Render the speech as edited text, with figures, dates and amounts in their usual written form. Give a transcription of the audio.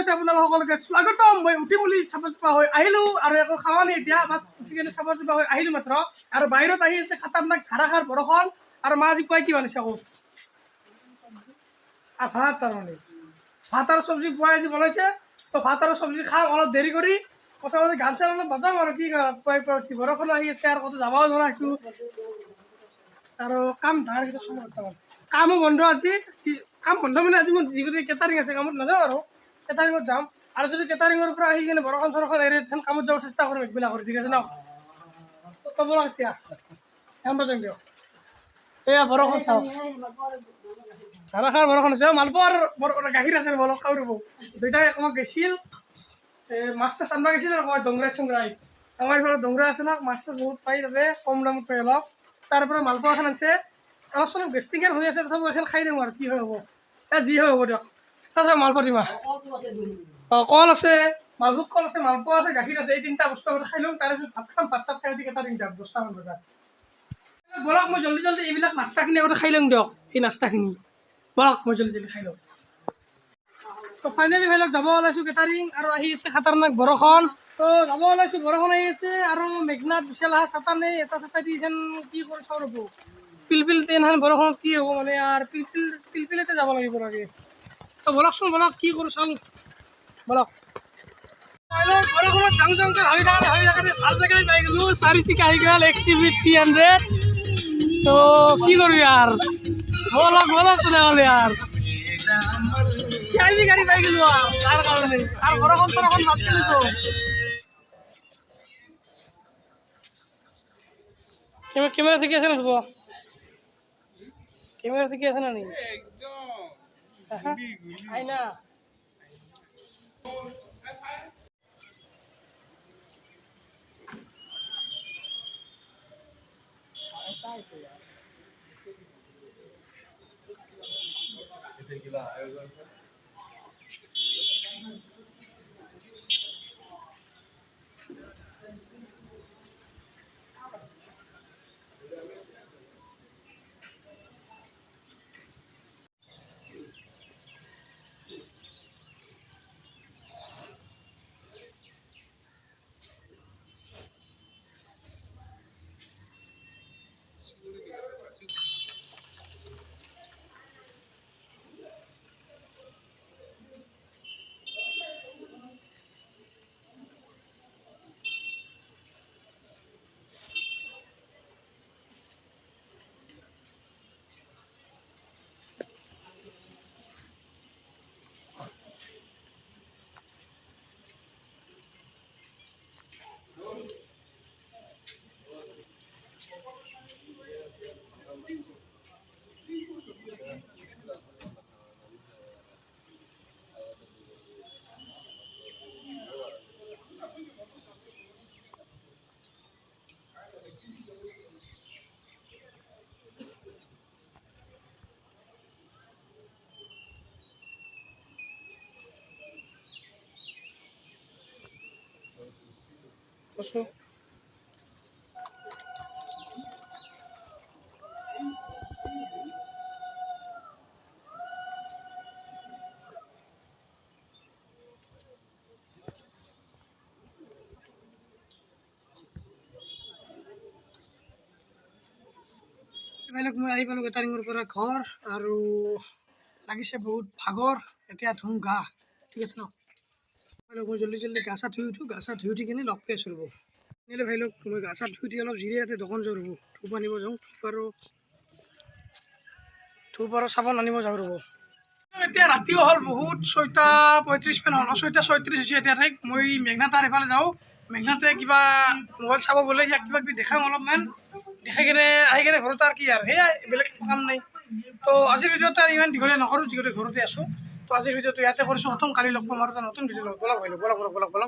এতিয়া আপোনালোকসকলকে স্বাগতম। মই উঠি বুলি চাব চপা হৈ আহিলোঁ আৰু একো খাৱা নাই এতিয়া, বাছ উঠি কিনে চাব চপা হৈ আহিলোঁ মাত্ৰ। আৰু বাহিৰত আহি আছে খাতাৰনাক ধাৰাসাৰ বৰষুণ। আৰু মা আজি পুৱাই কি বনাইছে আকৌ ভাত, তাৰমানে ভাত আৰু চব্জি পুৱাই আজি বনাইছে। তো ভাত আৰু চব্জি খাম অলপ দেৰি কৰি, প্ৰথমতে গান চান অলপ বজাম আৰু কি পুৱাই পুৱাই উঠি বৰষুণ আহি আছে আৰু ক'তো যাবও নোৱাৰিছোঁ। আৰু কাম ধাৰ কামো বন্ধ আজি, কাম বন্ধ মানে আজি মোৰ যিকোনো কেটাৰিং আছে, কামত নাযাওঁ আৰু কেটাৰিঙত যাম। আৰু যদি কেটাৰিঙৰ পৰা আহি কিনে বৰষুণ চৰষুণ এৰি তেন কামত যাব চেষ্টা কৰিম একবিলাকৰ, ঠিক আছে ন? ক'ব এতিয়া কাম বজাম দিয়ক। এয়া বৰষুণ চাওক, ধাৰাসাৰ বৰষুণ আছে। মালপোৱাৰ গাখীৰ আছে ৰ'ব, অলপ খাওঁ ৰ'ব। দুইটাই অকণমান গৈছিল মাছ চাছ আনবা গৈছিল আৰু অকণমান দংৰাই চংৰাই। আমাৰ এইফালে দংৰা আছে না, মাছ চাছ বহুত পাই তাতে, কম দামত পাই অলপ। তাৰ পৰা মালপোৱা এখন আনিছে, অলপ চলপ গেষ্টিকেন হৈ আছে, তথাপিও এখন খাই দিওঁ আৰু কি হয় হ'ব, যি হয় হ'ব দিয়ক। তাৰপিছত মালপোৱা দিমা অঁ, কল আছে, মালভোগ কল আছে, মালপোৱা আছে, গাখীৰ আছে, এই তিনিটা বস্তু আগতে খাই লওঁ। তাৰপিছত ভাত খাম, ভাত চাত খাই উঠি কেটাৰিং যাম 10টামান বজাত। বলক মই জল্দি জল্দি এইবিলাক নাস্তাখিনি আগতে খাই লওঁ দিয়ক। এই নাস্তাখিনি বলক মই জল্দি জল্দি খাই লওঁ। তো ফাইনেলি ভাই লওক যাব ওলাইছোঁ কেটাৰিং, আৰু আহি আছে খাতাৰনাক বৰষুণ। তো যাব ওলাইছোঁ, বৰষুণ আহি আছে আৰু মেঘনাথ বিশাল অহা ছাতা নেই, এটা ছাতা দি যেন কি কৰি চাওঁ ৰ'ব। পিলপিল ট্ৰেইনখন বৰষুণত কি হ'ব মানে, আৰু পিলপিলতে যাব লাগিব লাগে। তো বলকচোন বলক, কি কৰোঁ চাওঁ বলক। বৰষুণত যাওঁ যাওঁকৈ ভাবি থাকোঁতে ভাল জেগাই পাই গ'লোঁ, 4 চকীয়া আহি গ'ল XUV 300। তো কি কৰোঁ ইয়াৰ, বলক বলক তেনেহ'লে ইয়াৰ গাড়ী পাই গ'লোঁ আৰু তাৰ কাৰণে। আৰু বৰষুণ চৰষুণ বাদ দিলোঁ। কেমেৰা ঠিকে আছে না চব? কেমেৰা ঠিকে আছে না নেকি? আইনা কচোন। মই আহি পালোঁ কেটাৰিঙৰ পৰা ঘৰ, আৰু লাগিছে বহুত ভাগৰ, এতিয়া ধুম গা, ঠিক আছে ন? মই জল্দি জল্দি গা চা ধুই উঠোঁ, গা চা ধুই উঠি কিনে লগ পাই আছোঁ ৰ'ব। এনেহ'লে ভাই লওক মই গা চা ধুই উঠি অলপ জিৰাই ইয়াতে দোকান যাওঁ ৰ'ব, ধূপ আনিব যাওঁ, ধূপ আৰু চাবোন আনিব যাওঁ ৰ'ব। এতিয়া ৰাতিও হ'ল বহুত, 6:35 মান হ'ল, 6:36 হৈছে এতিয়া ঠাইত। মই মেঘনাতাৰ এইফালে যাওঁ, মেঘনাতে কিবা মোবাইল চাব গ'লে ইয়াক কিবা কিবি দেখাম অলপমান, দেখাই কিনে আহি কিনে ঘৰত আৰু কি আৰু সেয়াই, বেলেগ কাম নাই। তো আজিৰ ভিডিঅ'টো আৰু ইমান দীঘলীয়া নকৰোঁ, যিহেতু ঘৰতে আছোঁ। তো আজিৰ ভিডিঅ'টো ইয়াতে কৰিছোঁ খতম, কালি লগ পাম আৰু এটা নতুন ভিডিঅ' বলক বলক বলক বলক বলক।